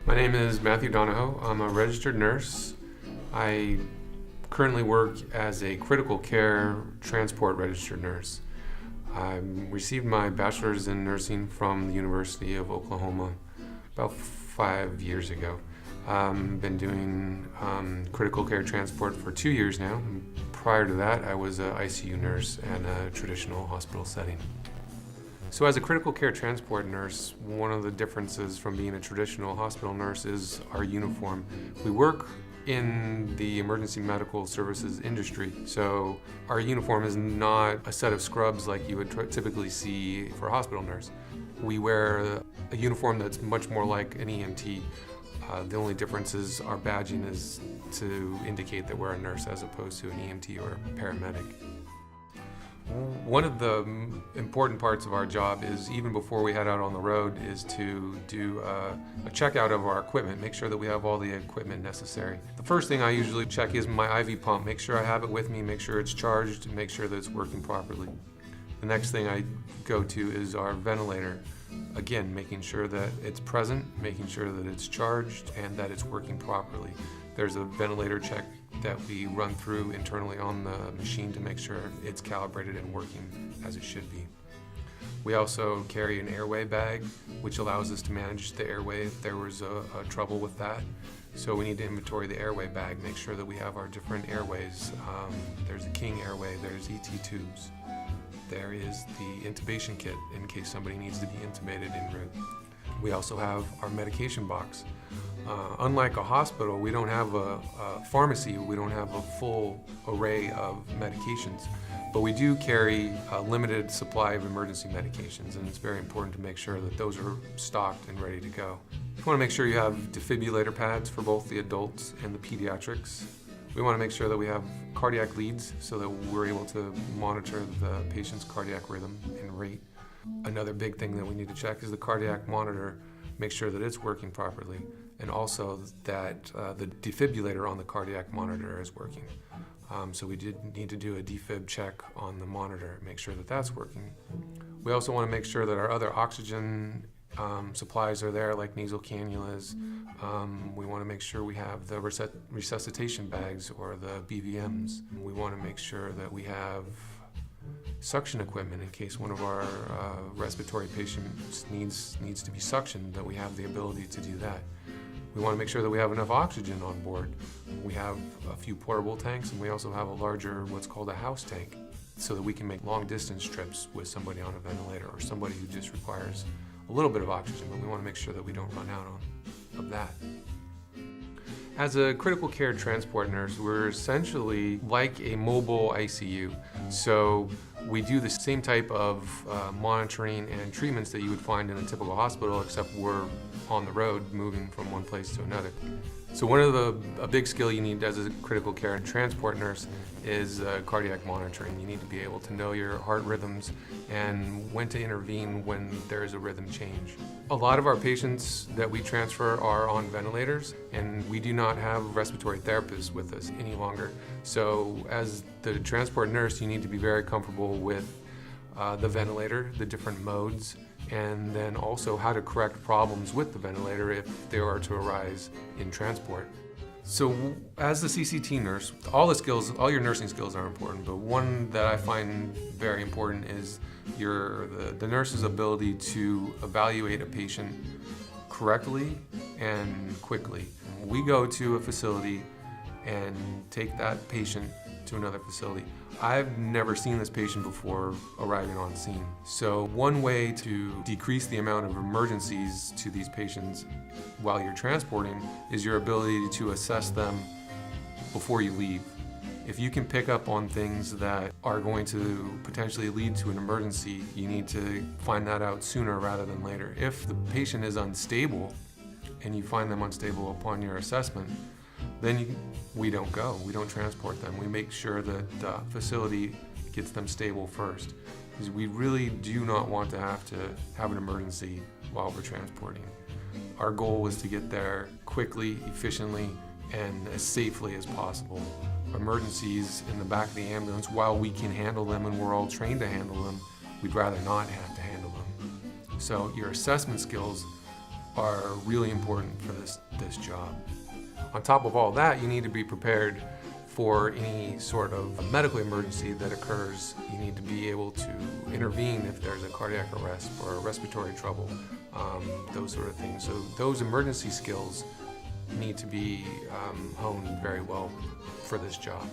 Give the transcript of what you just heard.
My name is Matthew Donahoe. I'm a registered nurse. I currently work as a critical care transport registered nurse. I received my bachelor's in nursing from the University of Oklahoma about 5 years ago. Been doing critical care transport for 2 years now. Prior to that, I was an ICU nurse in a traditional hospital setting. So as a critical care transport nurse, one of the differences from being a traditional hospital nurse is our uniform. We work in the emergency medical services industry, so our uniform is not a set of scrubs like you would typically see for a hospital nurse. We wear a uniform that's much more like an EMT. The only difference is our badging is to indicate that we're a nurse as opposed to an EMT or a paramedic. One of the important parts of our job is, even before we head out on the road, is to do a checkout of our equipment, make sure that we have all the equipment necessary. The first thing I usually check is my IV pump, make sure I have it with me, make sure it's charged, and make sure that it's working properly. The next thing I go to is our ventilator. Again, making sure that it's present, making sure that it's charged, and that it's working properly. There's a ventilator check that we run through internally on the machine to make sure it's calibrated and working as it should be. We also carry an airway bag, which allows us to manage the airway if there was a trouble with that. So we need to inventory the airway bag, make sure that we have our different airways. There's a King airway, there's ET tubes. There is the intubation kit in case somebody needs to be intubated en route. We also have our medication box. Unlike a hospital, we don't have a pharmacy, we don't have a full array of medications, but we do carry a limited supply of emergency medications, and it's very important to make sure that those are stocked and ready to go. You want to make sure you have defibrillator pads for both the adults and the pediatrics. We want to make sure that we have cardiac leads so that we're able to monitor the patient's cardiac rhythm and rate. Another big thing that we need to check is the cardiac monitor, make sure that it's working properly, and also that the defibrillator on the cardiac monitor is working. So we did need to do a defib check on the monitor, make sure that that's working. We also want to make sure that our other oxygen supplies are there, like nasal cannulas. We want to make sure we have the resuscitation bags or the BVMs. We want to make sure that we have suction equipment in case one of our respiratory patients needs to be suctioned, that we have the ability to do that. We want to make sure that we have enough oxygen on board. We have a few portable tanks, and we also have a larger, what's called a house tank, so that we can make long distance trips with somebody on a ventilator or somebody who just requires a little bit of oxygen, but we want to make sure that we don't run out of that. As a critical care transport nurse, we're essentially like a mobile ICU. So we do the same type of monitoring and treatments that you would find in a typical hospital, except we're on the road moving from one place to another. So one of a big skill you need as a critical care and transport nurse is cardiac monitoring. You need to be able to know your heart rhythms and when to intervene when there is a rhythm change. A lot of our patients that we transfer are on ventilators, and we do not have respiratory therapists with us any longer. So as the transport nurse, you need to be very comfortable with the ventilator, the different modes, and then also how to correct problems with the ventilator if they are to arise in transport. So as the CCT nurse, all your nursing skills are important, but one that I find very important is the nurse's ability to evaluate a patient correctly and quickly. We go to a facility and take that patient to another facility. I've never seen this patient before arriving on scene. So one way to decrease the amount of emergencies to these patients while you're transporting is your ability to assess them before you leave. If you can pick up on things that are going to potentially lead to an emergency, you need to find that out sooner rather than later. If the patient is unstable and you find them unstable upon your assessment, then we don't go, we don't transport them. We make sure that the facility gets them stable first, because we really do not want to have an emergency while we're transporting. Our goal is to get there quickly, efficiently, and as safely as possible. Emergencies in the back of the ambulance, while we can handle them and we're all trained to handle them, we'd rather not have to handle them. So your assessment skills are really important for this job. On top of all that, you need to be prepared for any sort of medical emergency that occurs. You need to be able to intervene if there's a cardiac arrest or respiratory trouble, those sort of things. So those emergency skills need to be honed very well for this job.